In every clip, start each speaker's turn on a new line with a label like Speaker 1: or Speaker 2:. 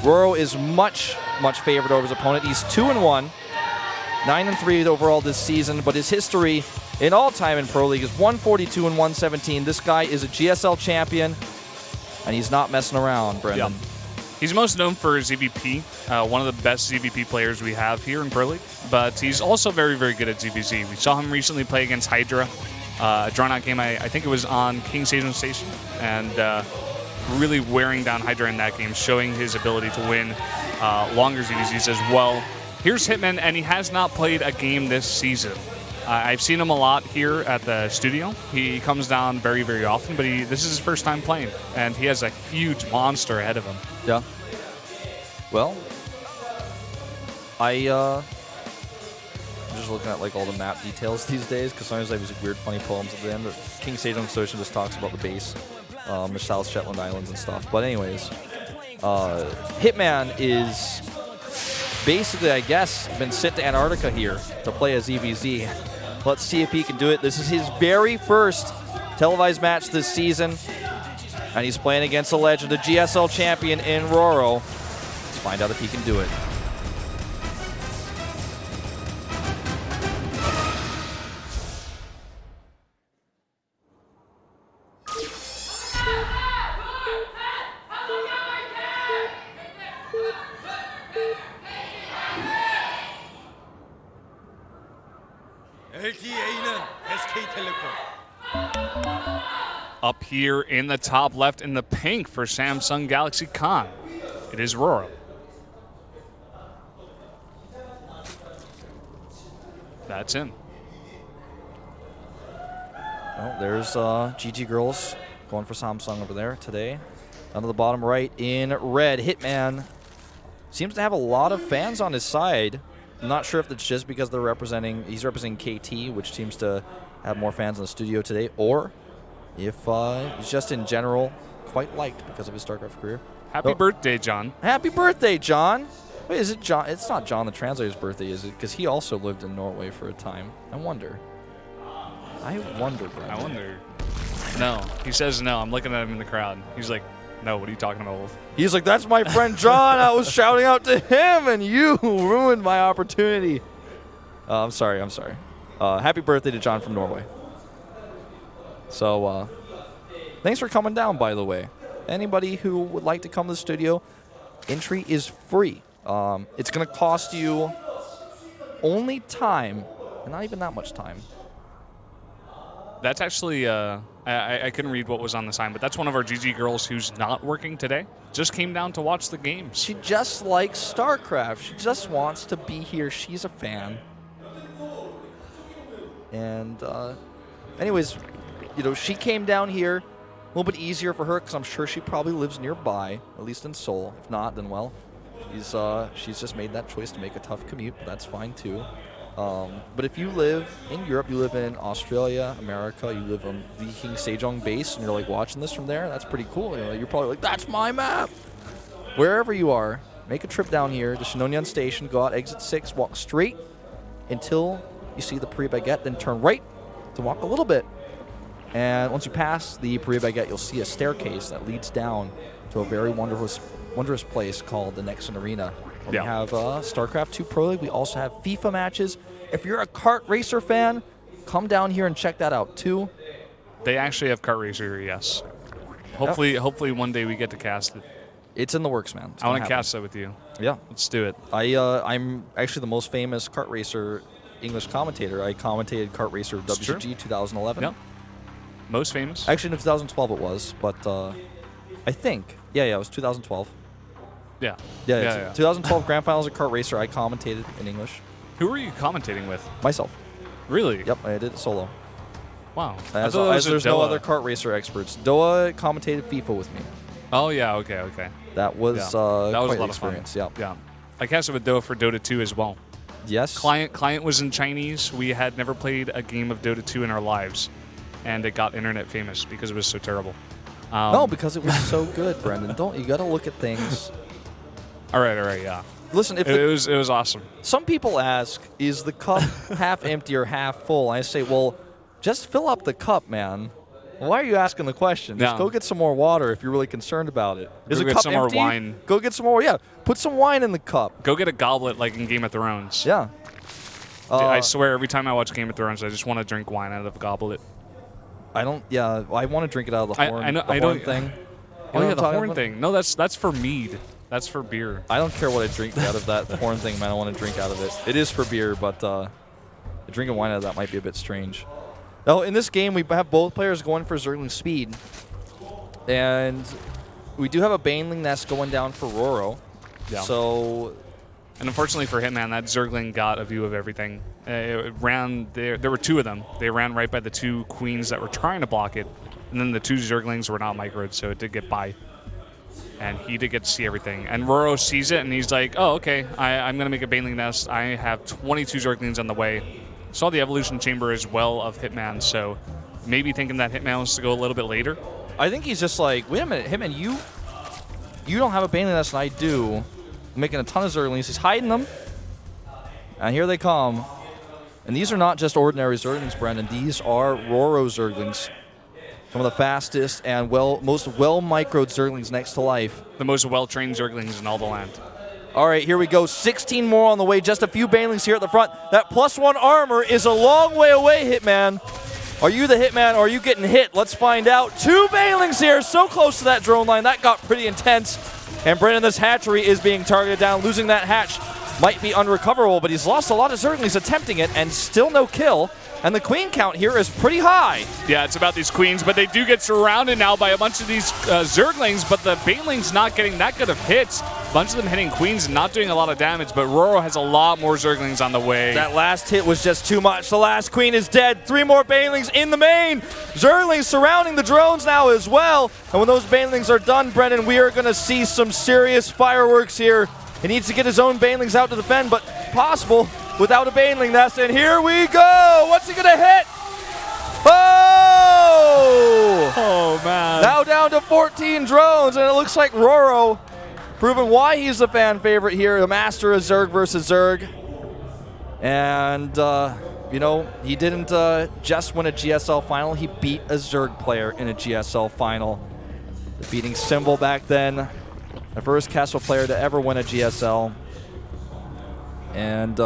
Speaker 1: RorO is much favored over his opponent. He's 2-1, 9-3 overall this season, but his history in all time in Pro League is 142 and 117. This guy is a GSL champion, and he's not messing around, Brendan.
Speaker 2: Yeah. He's most known for his ZVP, one of the best ZVP players we have here in Pro League, but he's also very, very good at ZVZ. We saw him recently play against Hydra, a drawn-out game. I think it was on King Sejong Station, and really wearing down Hydra in that game, showing his ability to win longer ZVZs as well. Here's hitmaN, and he has not played a game this season. I've seen him a lot here at the studio. He comes down very, very often, but this is his first time playing, and he has a huge monster ahead of him.
Speaker 1: Yeah. Well, I'm just looking at like all the map details these days because sometimes I have these weird, funny poems at the end. King Sejong Station just talks about the base, the South Shetland Islands and stuff. But anyways, hitmaN is basically, I guess, been sent to Antarctica here to play a ZVZ. Let's see if he can do it. This is his very first televised match this season, and he's playing against a legend, a GSL champion in RorO. Let's find out if he can do it.
Speaker 2: Up here in the top left in the pink for Samsung Galaxy Con, it is RorO. That's him.
Speaker 1: Well, there's GG Girls going for Samsung over there today. Down to the bottom right in red, hitmaN seems to have a lot of fans on his side. I'm not sure if it's just because he's representing KT, which seems to have more fans in the studio today, or if he's just in general quite liked because of his StarCraft career.
Speaker 2: Happy birthday, John.
Speaker 1: Happy birthday, John. Wait, is it John? It's not John the Translator's birthday, is it? Because he also lived in Norway for a time. I wonder, Brandon.
Speaker 2: I wonder. No. He says no. I'm looking at him in the crowd. He's like, no, what are you talking about, Wolf?
Speaker 1: He's like, that's my friend John. I was shouting out to him, and you ruined my opportunity. I'm sorry. Happy birthday to John from Norway. So, thanks for coming down, by the way. Anybody who would like to come to the studio, entry is free. It's going to cost you only time, and not even that much time.
Speaker 2: That's actually, I couldn't read what was on the sign, but that's one of our GG girls who's not working today. Just came down to watch the games.
Speaker 1: She just likes StarCraft. She just wants to be here. She's a fan. And anyways, she came down here. A little bit easier for her because I'm sure she probably lives nearby, at least in Seoul. If not, then well, she's just made that choice to make a tough commute, but that's fine too. But if you live in Europe, you live in Australia, America, you live on the King Sejong base, and you're like watching this from there, that's pretty cool. You're probably like, that's my map. Wherever you are, make a trip down here to Shinonyan Station, go out exit 6, walk straight until you see the Prix Baguette, then turn right to walk a little bit. And once you pass the Prix Baguette, you'll see a staircase that leads down to a very wondrous place called the Nexon Arena. We have StarCraft 2 Pro League. We also have FIFA matches. If you're a kart racer fan, come down here and check that out too.
Speaker 2: They actually have kart racer, yes. Hopefully one day we get to cast it.
Speaker 1: It's in the works, man.
Speaker 2: I want to cast that with you.
Speaker 1: Yeah.
Speaker 2: Let's do it.
Speaker 1: I'm actually the most famous kart racer English commentator. I commentated kart racer WCG 2011.
Speaker 2: Yep. Most famous?
Speaker 1: Actually, in 2012 it was, but I think, it was 2012.
Speaker 2: Yeah.
Speaker 1: 2012 Grand Finals of Kart Racer, I commentated in English.
Speaker 2: Who were you commentating with?
Speaker 1: Myself.
Speaker 2: Really?
Speaker 1: Yep, I did it solo.
Speaker 2: Wow.
Speaker 1: As there's no other kart racer experts. Doa commentated FIFA with me.
Speaker 2: Oh, yeah, okay.
Speaker 1: That was
Speaker 2: that was
Speaker 1: quite
Speaker 2: a lot
Speaker 1: the
Speaker 2: of fun.
Speaker 1: experience.
Speaker 2: Yeah. I casted with Doa for Dota 2 as well.
Speaker 1: Yes.
Speaker 2: Client was in Chinese. We had never played a game of Dota 2 in our lives, and it got internet famous because it was so terrible.
Speaker 1: No, because it was so good, Brendan. You got to look at things.
Speaker 2: All right, yeah.
Speaker 1: Listen, it
Speaker 2: was awesome.
Speaker 1: Some people ask, is the cup half empty or half full? I say, well, just fill up the cup, man. Why are you asking the question? Just go get some more water if you're really concerned about it. Is
Speaker 2: Go
Speaker 1: the
Speaker 2: get
Speaker 1: cup
Speaker 2: some
Speaker 1: empty?
Speaker 2: more wine.
Speaker 1: Go get some more. Yeah, put some wine in the cup.
Speaker 2: Go get a goblet like in Game of Thrones.
Speaker 1: Yeah.
Speaker 2: I swear, every time I watch Game of Thrones, I just want to drink wine out of a goblet.
Speaker 1: I don't. Yeah, I want to drink it out of the horn. Horn thing.
Speaker 2: Oh yeah, the horn thing. No, that's for mead. That's for beer.
Speaker 1: I don't care what I drink out of that horn thing, man. I want to drink out of it. It is for beer, but drinking wine out of that might be a bit strange. Now, in this game, we have both players going for Zergling speed. And we do have a Baneling Nest going down for RorO.
Speaker 2: Yeah.
Speaker 1: So,
Speaker 2: and unfortunately for hitmaN, that Zergling got a view of everything. It ran there were two of them. They ran right by the two queens that were trying to block it. And then the two Zerglings were not microed, so it did get by. And he did get to see everything. And RorO sees it, and he's like, oh, okay, I'm going to make a Baneling Nest. I have 22 Zerglings on the way. Saw the evolution chamber as well of hitmaN, so maybe thinking that hitmaN wants to go a little bit later.
Speaker 1: I think he's just like, wait a minute, hitmaN, you don't have a Baneling Nest, and I do. I'm making a ton of Zerglings. He's hiding them. And here they come. And these are not just ordinary Zerglings, Brendan. These are RorO Zerglings. Some of the fastest and most well-microed Zerglings next to life.
Speaker 2: The most well-trained Zerglings in all the land.
Speaker 1: All right, here we go. 16 more on the way. Just a few Banelings here at the front. That +1 armor is a long way away, hitmaN. Are you the hitmaN, or are you getting hit? Let's find out. 2 Banelings here, so close to that drone line. That got pretty intense. And Brendan, this hatchery is being targeted down. Losing that hatch might be unrecoverable, but he's lost a lot of Zerglings attempting it, and still no kill. And the queen count here is pretty high.
Speaker 2: Yeah, it's about these queens, but they do get surrounded now by a bunch of these Zerglings, but the Banelings not getting that good of hits. A bunch of them hitting queens and not doing a lot of damage, but RorO has a lot more Zerglings on the way.
Speaker 1: That last hit was just too much. The last queen is dead. 3 more Banelings in the main. Zerglings surrounding the drones now as well. And when those Banelings are done, Brendan, we are going to see some serious fireworks here. He needs to get his own Banelings out to defend, but possible without a Baneling Nest. And here we go. What's he going to hit? Oh!
Speaker 2: Oh, man.
Speaker 1: Now down to 14 drones, and it looks like RorO proving why he's the fan favorite here, the master of Zerg versus Zerg. And, you know, he didn't just win a GSL final, he beat a Zerg player in a GSL final. Defeating Symbol back then, the first Castle player to ever win a GSL. And,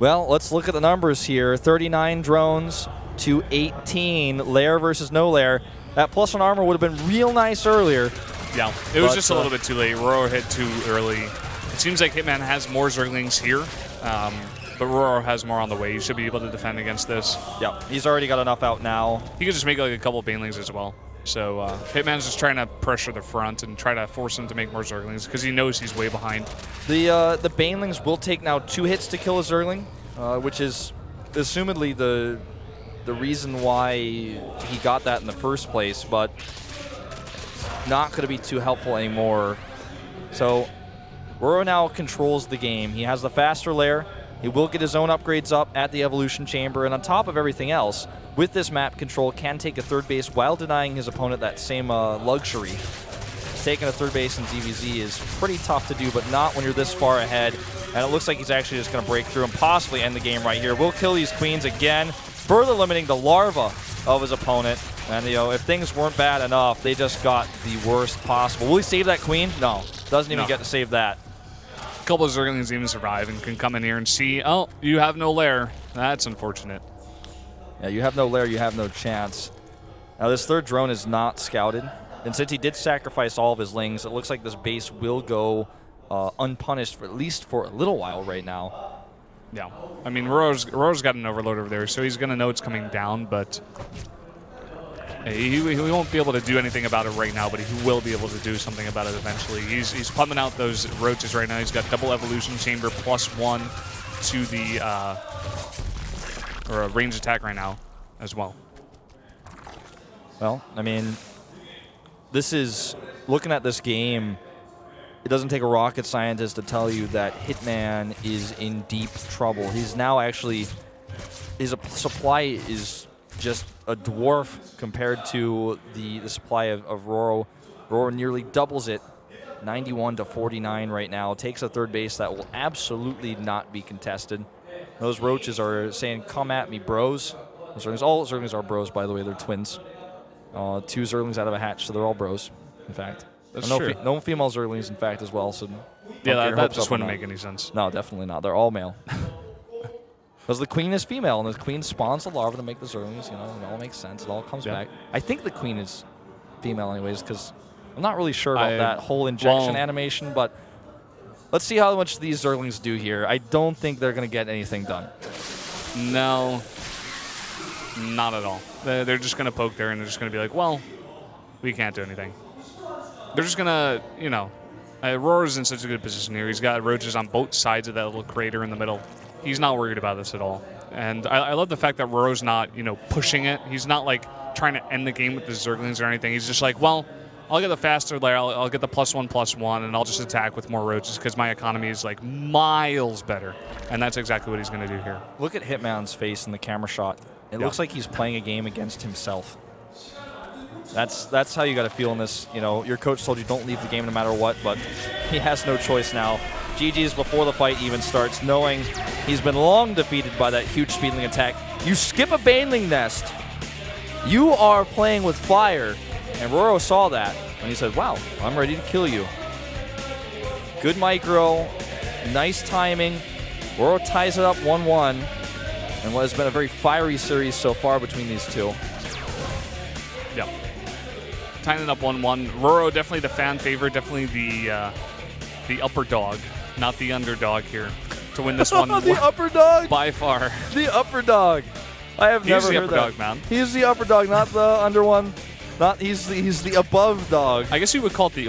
Speaker 1: well, let's look at the numbers here. 39 drones to 18, lair versus no lair. That +1 armor would have been real nice earlier.
Speaker 2: Yeah, it was just a little bit too late. RorO hit too early. It seems like hitmaN has more Zerglings here, but RorO has more on the way. He should be able to defend against this.
Speaker 1: Yeah, he's already got enough out now.
Speaker 2: He could just make like a couple Banelings as well. So hitmaN's just trying to pressure the front and try to force him to make more Zerglings because he knows he's way behind.
Speaker 1: The Banelings will take now 2 hits to kill a Zergling, which is assumedly the reason why he got that in the first place, but not going to be too helpful anymore. So RorO now controls the game. He has the faster lair. He will get his own upgrades up at the evolution chamber, and on top of everything else, with this map control, can take a third base while denying his opponent that same luxury. Taking a third base in DBZ is pretty tough to do, but not when you're this far ahead. And it looks like he's actually just going to break through and possibly end the game right here. We'll kill these queens again, further limiting the larva of his opponent. And, you know, if things weren't bad enough, they just got the worst possible. Will he save that queen? No. Doesn't even get to save that.
Speaker 2: A couple of Zerglings even survive and can come in here and see, oh, you have no lair. That's unfortunate.
Speaker 1: Yeah, you have no lair, you have no chance. Now, this third drone is not scouted. And since he did sacrifice all of his lings, it looks like this base will go unpunished for at least for a little while right now.
Speaker 2: Yeah. I mean, RorO's got an overload over there, so he's going to know it's coming down, but he won't be able to do anything about it right now, but he will be able to do something about it eventually. He's pumping out those roaches right now. He's got double evolution chamber +1 to the or a range attack right now as well.
Speaker 1: Well, I mean, this is, looking at this game, it doesn't take a rocket scientist to tell you that hitmaN is in deep trouble. He's now actually, his supply is just a dwarf compared to the supply of RorO. RorO nearly doubles it, 91 to 49 right now. Takes a third base that will absolutely not be contested. Those roaches are saying, come at me, bros. All Zerglings are bros, by the way. They're twins. 2 Zerlings out of a hatch, so they're all bros, in fact.
Speaker 2: That's
Speaker 1: no
Speaker 2: true.
Speaker 1: No female Zerlings, in fact, as well. So
Speaker 2: Yeah, that just wouldn't make any sense.
Speaker 1: No, definitely not. They're all male. Because the queen is female, and the queen spawns the larva to make the Zerlings. It all makes sense. It all comes back. I think the queen is female anyways, because I'm not really sure about that whole injection animation, but let's see how much these Zerlings do here. I don't think they're going to get anything done. No.
Speaker 2: Not at all. They're just going to poke there, and they're just going to be like, well, we can't do anything. They're just going to, RorO's in such a good position here. He's got roaches on both sides of that little crater in the middle. He's not worried about this at all. And I love the fact that RorO's not, pushing it. He's not, trying to end the game with the Zerglings or anything. He's just like, well, I'll get the faster layer. I'll get the +1/+1, and I'll just attack with more roaches because my economy is, miles better. And that's exactly what he's going to do here.
Speaker 1: Look at hitmaN's face in the camera shot. It looks like he's playing a game against himself. That's how you got to feel in this. Your coach told you don't leave the game no matter what, but he has no choice now. GG's before the fight even starts, knowing he's been long defeated by that huge speedling attack. You skip a Baneling nest. You are playing with fire. And RorO saw that, and he said, wow, I'm ready to kill you. Good micro, nice timing. RorO ties it up 1-1, and what has been a very fiery series so far between these two.
Speaker 2: Yep. Tying it up 1-1. RorO definitely the fan favorite, definitely the upper dog, not the underdog here, to win this one.
Speaker 1: The upper dog?
Speaker 2: By far.
Speaker 1: The upper dog. I have never heard that.
Speaker 2: He's the upper dog, man.
Speaker 1: He's the upper dog, not the under one. He's the above dog.
Speaker 2: I guess you would call it the